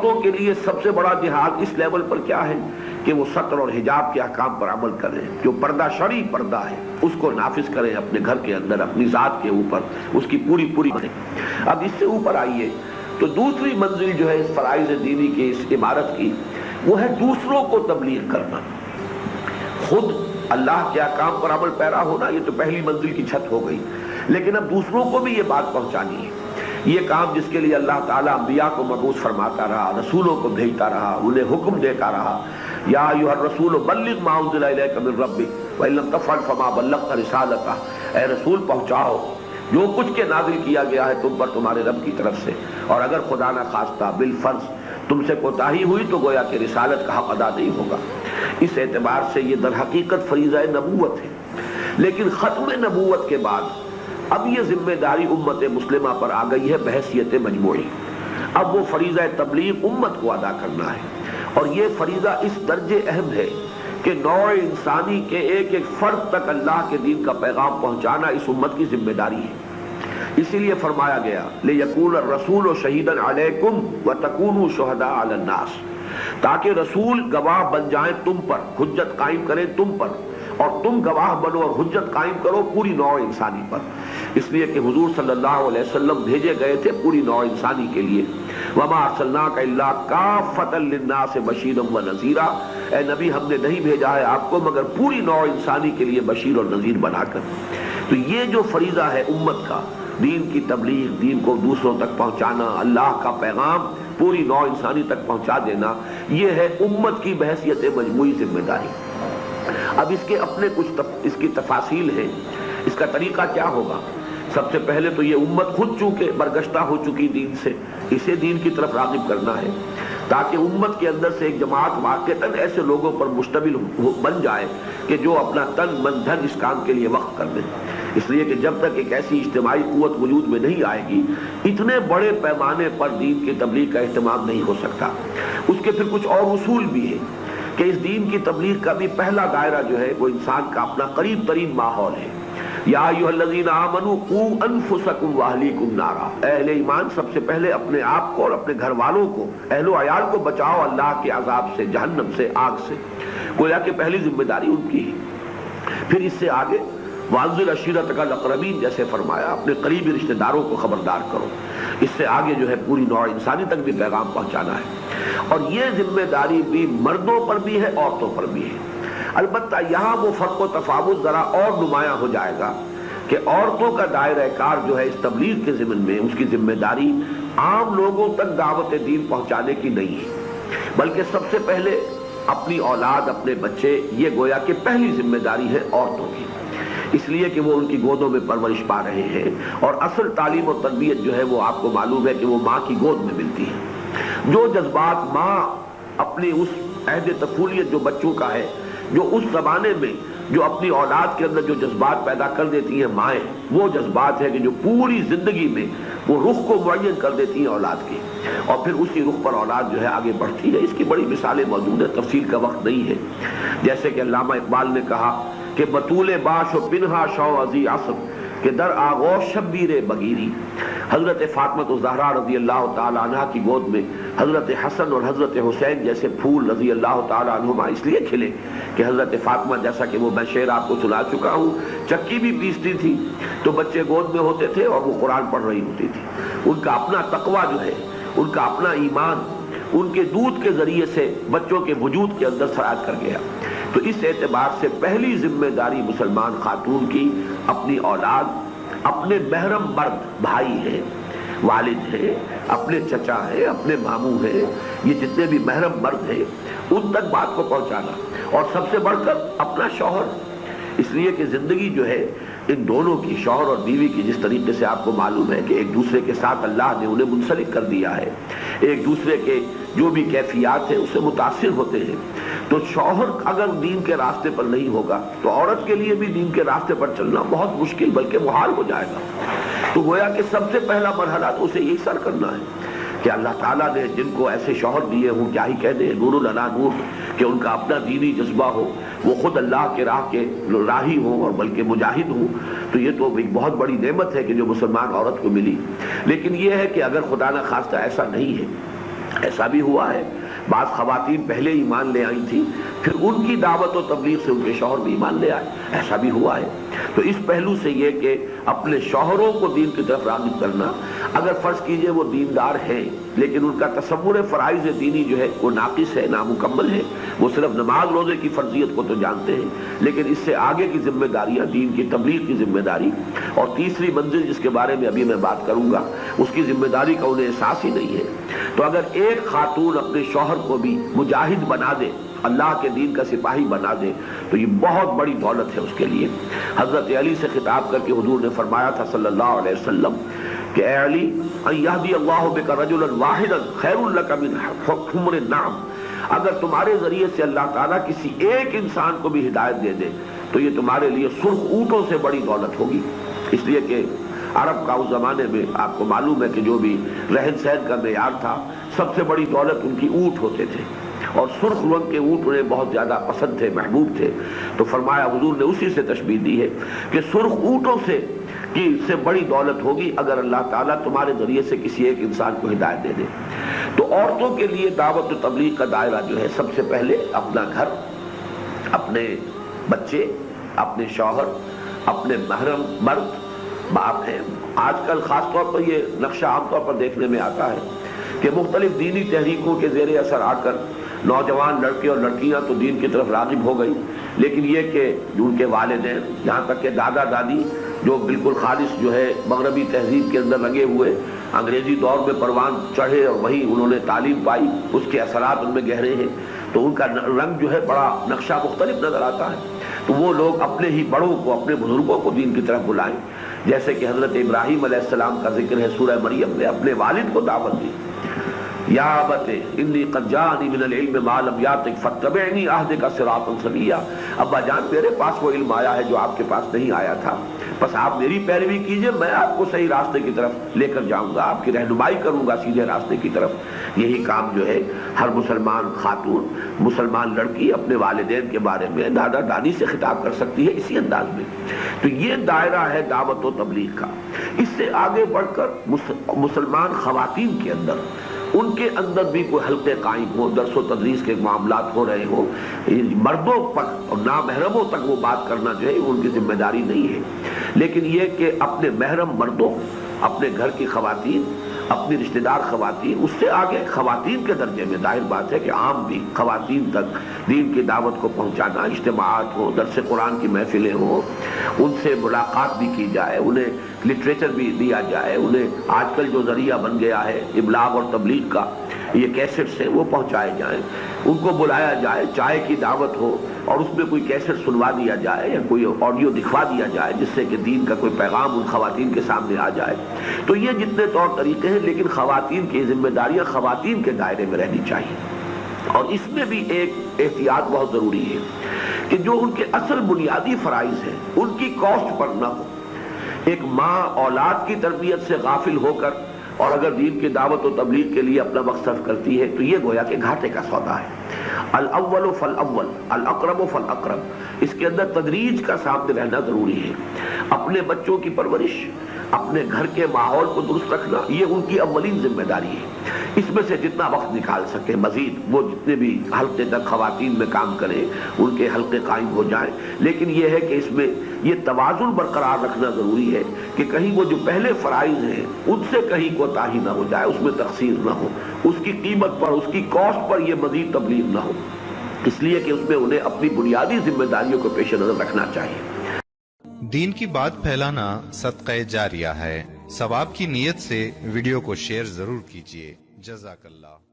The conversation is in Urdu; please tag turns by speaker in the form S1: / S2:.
S1: عورتوں کے لیے سب سے بڑا جہاد اس لیول پر کیا ہے کہ وہ ستر اور حجاب کے احکام پر عمل کریں، جو پردہ شرعی پردہ ہے اس کو نافذ کریں اپنے گھر کے اندر، اپنی ذات کے اوپر، اس کی پوری بنیں۔ اب اس سے اوپر آئیے تو دوسری منزل جو ہے اس فرائض دینی کے اس عمارت کی، وہ ہے دوسروں کو تبلیغ کرنا۔ خود اللہ کے احکام پر عمل پیرا ہونا، یہ تو پہلی منزل کی چھت ہو گئی، لیکن اب دوسروں کو بھی یہ بات پہنچانی ہے۔ یہ کام جس کے لیے اللہ تعالیٰ انبیاء کو مبعوث فرماتا رہا، رسولوں کو بھیجتا رہا، انہیں حکم دیتا رہا، یا ایھا الرسول بلغ ما انزل الیک من ربک وان لم تفعل فما بلغت رسالتہ، اے رسول پہنچاؤ جو کچھ کے نازل کیا گیا ہے تم پر تمہارے رب کی طرف سے، اور اگر خدا نہ خواستہ بالفرض تم سے کوتاہی ہوئی تو گویا کہ رسالت کا حق ادا نہیں ہوگا۔ اس اعتبار سے یہ در حقیقت فریضہ نبوت ہے، لیکن ختم نبوت کے بعد اب یہ ذمہ داری امت مسلمہ پر آ گئی ہے بحیثیت مجموعی۔ اب وہ فریضہ تبلیغ امت کو ادا کرنا ہے، اور یہ فریضہ اس درجے اہم ہے کہ نوع انسانی کے ایک ایک فرد تک اللہ کے دین کا پیغام پہنچانا اس امت کی ذمہ داری ہے۔ اسی لیے فرمایا گیا لِيَكُونَ الرَّسُولُ شَهِيدًا عَلَيْكُمْ وَتَكُونُوا شُهَدَاءَ عَلَى النَّاسِ، تاکہ رسول گواہ بن جائیں تم پر، حجت قائم کریں تم پر، اور تم گواہ بنو اور حجت قائم کرو پوری نوع انسانی پر۔ اس لیے کہ حضور صلی اللہ علیہ وسلم بھیجے گئے تھے پوری نوع انسانی کے لیے۔ وَمَا أَرْسَلْنَاكَ إِلَّا كَافَّةً لِلنَّاسِ بَشِيرًا وَنَذِيرًا، اے نبی ہم نے نہیں بھیجا ہے آپ کو مگر پوری نوع انسانی کے لیے بشیر اور نذیر بنا کر۔ تو یہ جو فریضہ ہے امت کا، دین کی تبلیغ، دین کو دوسروں تک پہنچانا، اللہ کا پیغام پوری نوع انسانی تک پہنچا دینا، یہ ہے امت کی بحیثیت مجموعی ذمہ داری۔ اب اس کے اپنے کچھ اس کی تفاصیل ہیں، اس کا طریقہ کیا ہوگا۔ سب سے پہلے تو یہ امت خود چونکہ برگشتہ ہو چکی دین سے، اسے دین کی طرف راغب کرنا ہے، تاکہ امت کے اندر سے ایک جماعت واقعتاً ایسے لوگوں پر مشتمل بن جائے کہ جو اپنا تن من دھن اس کام کے لیے وقف کر دیں۔ اس لیے کہ جب تک ایک ایسی اجتماعی قوت وجود میں نہیں آئے گی، اتنے بڑے پیمانے پر دین کی تبلیغ کا اہتمام نہیں ہو سکتا۔ اس کے پھر کچھ اور اصول بھی ہیں کہ اس دین کی تبلیغ کا بھی پہلا دائرہ جو ہے وہ انسان کا اپنا قریب ترین ماحول ہے۔ یا ایھا الذین آمنوا قوا انفسکم واہلیکم نارا، اہل ایمان سب سے پہلے اپنے آپ کو اور اپنے گھر والوں کو، اہل و عیال کو بچاؤ اللہ کے عذاب سے، جہنم سے، آگ سے۔ گویا کہ پہلی ذمہ داری ان کی ہے۔ پھر اس سے آگے وانذر عشیرتک الاقربین جیسے فرمایا، اپنے قریبی رشتہ داروں کو خبردار کرو۔ اس سے آگے جو ہے پوری نوع انسانی تک بھی پیغام پہنچانا ہے، اور یہ ذمہ داری بھی مردوں پر بھی ہے عورتوں پر بھی ہے۔ البتہ یہاں وہ فرق و تفاوت ذرا اور نمایاں ہو جائے گا کہ عورتوں کا دائرہ کار جو ہے اس تبلیغ کے ضمن میں، اس کی ذمہ داری عام لوگوں تک دعوت دین پہنچانے کی نہیں ہے، بلکہ سب سے پہلے اپنی اولاد، اپنے بچے، یہ گویا کہ پہلی ذمہ داری ہے عورتوں کی، اس لیے کہ وہ ان کی گودوں میں پرورش پا رہے ہیں، اور اصل تعلیم و تربیت جو ہے وہ آپ کو معلوم ہے کہ وہ ماں کی گود میں ملتی ہے۔ جو جذبات ماں اپنی اس عہد طفولیت جو بچوں کا ہے، جو اس زمانے میں جو اپنی اولاد کے اندر جو جذبات پیدا کر دیتی ہیں مائیں، وہ جذبات ہے کہ جو پوری زندگی میں وہ رخ کو معین کر دیتی ہیں اولاد کے، اور پھر اسی رخ پر اولاد جو ہے آگے بڑھتی ہے۔ اس کی بڑی مثالیں موجود ہیں، تفصیل کا وقت نہیں ہے۔ جیسے کہ علامہ اقبال نے کہا کہ بطول باش و پنہا شو ازی عصر کہ در آغوش شبیر بگیری، حضرت فاطمہ الزہرا رضی اللہ تعالی عنہ کی گود میں حضرت حسن اور حضرت حسین جیسے پھول رضی اللہ تعالی عنہما اس لیے کھلے کہ حضرت فاطمہ، جیسا کہ وہ میں شعر آپ کو سنا چکا ہوں، چکی بھی پیستی تھی تو بچے گود میں ہوتے تھے اور وہ قرآن پڑھ رہی ہوتی تھی۔ ان کا اپنا تقویٰ جو ہے، ان کا اپنا ایمان ان کے دودھ کے ذریعے سے بچوں کے وجود کے اندر سرایت کر گیا۔ تو اس اعتبار سے پہلی ذمہ داری مسلمان خاتون کی اپنی اولاد، اپنے محرم مرد، بھائی ہیں، والد ہیں، اپنے چچا ہیں، اپنے ماموں ہیں، یہ جتنے بھی محرم مرد ہیں ان تک بات کو پہنچانا، اور سب سے بڑھ کر اپنا شوہر، اس لیے کہ زندگی جو ہے ان دونوں کی، شوہر اور بیوی کی، جس طریقے سے آپ کو معلوم ہے کہ ایک دوسرے کے ساتھ اللہ نے انہیں منسلک کر دیا ہے، ایک دوسرے کے جو بھی کیفیات ہیں اس سے متاثر ہوتے ہیں، تو شوہر اگر دین کے راستے پر نہیں ہوگا تو عورت کے لیے بھی دین کے راستے پر چلنا بہت مشکل بلکہ محال ہو جائے گا۔ تو گویا کہ سب سے پہلا مرحلہ تو اسے یہی سر کرنا ہے کہ اللہ تعالیٰ نے جن کو ایسے شوہر دیے ہوں، کیا ہی کہہ دیں، نور علی نور، کہ ان کا اپنا دینی جذبہ ہو، وہ خود اللہ کے راہ کے راہی ہوں اور بلکہ مجاہد ہوں، تو یہ تو ایک بہت بڑی نعمت ہے کہ جو مسلمان عورت کو ملی۔ لیکن یہ ہے کہ اگر خدا نہ خواستہ ایسا نہیں ہے ایسا بھی ہوا ہے بعض خواتین پہلے ایمان لے آئی تھی، پھر ان کی دعوت و تبلیغ سے ان کے شوہر بھی ایمان لے آئے، ایسا بھی ہوا ہے۔ تو اس پہلو سے یہ کہ اپنے شوہروں کو دین کی طرف راغب کرنا، اگر فرض کیجئے وہ دیندار ہیں لیکن ان کا تصور فرائض دینی جو ہے وہ ناقص ہے، نامکمل ہے، وہ صرف نماز روزے کی فرضیت کو تو جانتے ہیں لیکن اس سے آگے کی ذمہ داریاں، دین کی تبلیغ کی ذمہ داری اور تیسری منزل جس کے بارے میں ابھی میں بات کروں گا اس کی ذمہ داری کا انہیں احساس ہی نہیں ہے، تو اگر ایک خاتون اپنے شوہر کو بھی مجاہد بنا دے، اللہ کے دین کا سپاہی بنا دے تو یہ بہت بڑی دولت ہے اس کے لیے۔ حضرت علی سے خطاب کر کے حضور نے فرمایا تھا صلی اللہ علیہ وسلم کہ اے علی ان یہدی اللہ بک رجلا واحدا خیر لک من حمر النعم، اگر تمہارے ذریعے سے اللہ تعالیٰ کسی ایک انسان کو بھی ہدایت دے دے تو یہ تمہارے لیے سرخ اونٹوں سے بڑی دولت ہوگی، اس لیے کہ عرب کا اس زمانے میں آپ کو معلوم ہے کہ جو بھی رہن سہن کا معیار تھا سب سے بڑی دولت ان کی اونٹ ہوتے تھے اور سرخ رنگ کے اونٹ انہیں بہت زیادہ پسند تھے، محبوب تھے، تو فرمایا حضور نے اسی سے تشبیہ دی ہے کہ سرخ اونٹوں سے بڑی دولت ہوگی اگر اللہ تعالیٰ تمہارے ذریعے سے کسی ایک انسان کو ہدایت دے دے۔ تو عورتوں کے لیے دعوت و تبلیغ کا دائرہ جو ہے سب سے پہلے اپنا گھر، اپنے بچے، اپنے شوہر، اپنے محرم مرد، باپ ہیں۔ آج کل خاص طور پر یہ نقشہ عام طور پر دیکھنے میں آتا ہے کہ مختلف دینی تحریکوں کے زیر اثر آ کر نوجوان لڑکے اور لڑکیاں تو دین کی طرف راغب ہو گئی لیکن یہ کہ ان کے والدین یہاں تک کہ دادا دادی جو بالکل خالص جو ہے مغربی تہذیب کے اندر لگے ہوئے انگریزی دور میں پروان چڑھے اور وہی انہوں نے تعلیم پائی، اس کے اثرات ان میں گہرے ہیں تو ان کا رنگ جو ہے بڑا نقشہ مختلف نظر آتا ہے، تو وہ لوگ اپنے ہی بڑوں کو، اپنے بزرگوں کو دین کی طرف بلائیں، جیسے کہ حضرت ابراہیم علیہ السلام کا ذکر ہے سورہ مریم میں، اپنے والد کو دعوت دی، یا ابت انی قد جاءنی من العلم ما لم یاتک فاتبعنی اہدک صراطا سویا، ابا جان میرے پاس وہ علم آیا ہے جو آپ کے پاس نہیں آیا تھا، بس آپ میری پیروی کیجئے، میں آپ کو صحیح راستے کی طرف لے کر جاؤں گا، آپ کی رہنمائی کروں گا سیدھے راستے کی طرف۔ یہی کام جو ہے ہر مسلمان خاتون، مسلمان لڑکی اپنے والدین کے بارے میں دادا دادی سے خطاب کر سکتی ہے اسی انداز میں۔ تو یہ دائرہ ہے دعوت و تبلیغ کا۔ اس سے آگے بڑھ کر مسلمان خواتین کے اندر، ان کے اندر بھی کوئی حلقے قائم ہو، درس و تدریس کے معاملات ہو رہے ہوں، مردوں پر اور نامحرموں تک وہ بات کرنا جو ہے ان کی ذمہ داری نہیں ہے، لیکن یہ کہ اپنے محرم مردوں، اپنے گھر کی خواتین، اپنی رشتہ دار خواتین، اس سے آگے خواتین کے درجے میں ظاہر بات ہے کہ عام بھی خواتین تک دین کی دعوت کو پہنچانا، اجتماعات ہوں، درس قرآن کی محفلیں ہوں، ان سے ملاقات بھی کی جائے، انہیں لٹریچر بھی دیا جائے، انہیں آج کل جو ذریعہ بن گیا ہے ابلاغ اور تبلیغ کا، یہ کیسٹس ہیں وہ پہنچائے جائیں، ان کو بلایا جائے، چائے کی دعوت ہو اور اس میں کوئی کیسٹ سنوا دیا جائے یا کوئی آڈیو دکھوا دیا جائے جس سے کہ دین کا کوئی پیغام ان خواتین کے سامنے آ جائے۔ تو یہ جتنے طور طریقے ہیں لیکن خواتین کی ذمہ داریاں خواتین کے دائرے میں رہنی چاہیے، اور اس میں بھی ایک احتیاط بہت ضروری ہے کہ جو ان کے اصل بنیادی فرائض ہیں ان کی کاسٹ پر نہ ہو۔ ایک ماں اولاد کی تربیت سے غافل ہو کر اور اگر دین کی دعوت و تبلیغ کے لیے اپنا وقت صرف کرتی ہے تو یہ گویا کہ گھاٹے کا سودا ہے۔ الاول فالاول، الاقرب فالاقرب، اس کے اندر تدریج کا سامنے رہنا ضروری ہے۔ اپنے بچوں کی پرورش، اپنے گھر کے ماحول کو درست رکھنا یہ ان کی اولین ذمہ داری ہے۔ اس میں سے جتنا وقت نکال سکے مزید وہ جتنے بھی حلقے تک خواتین میں کام کریں ان کے حلقے قائم ہو جائیں، لیکن یہ ہے کہ اس میں یہ توازن برقرار رکھنا ضروری ہے کہ کہیں وہ جو پہلے فرائض ہیں ان سے کہیں کوتاہی نہ ہو جائے، اس میں تقصیر نہ ہو، اس کی قیمت پر، اس کی کاسٹ پر یہ مزید تبلیغ نہ ہو، اس لیے کہ اس میں انہیں اپنی بنیادی ذمہ داریوں کو پیش نظر رکھنا چاہیے۔
S2: دین کی بات پھیلانا صدقہ جاریہ ہے، ثواب کی نیت سے ویڈیو کو شیئر ضرور کیجیے۔ جزاک اللہ۔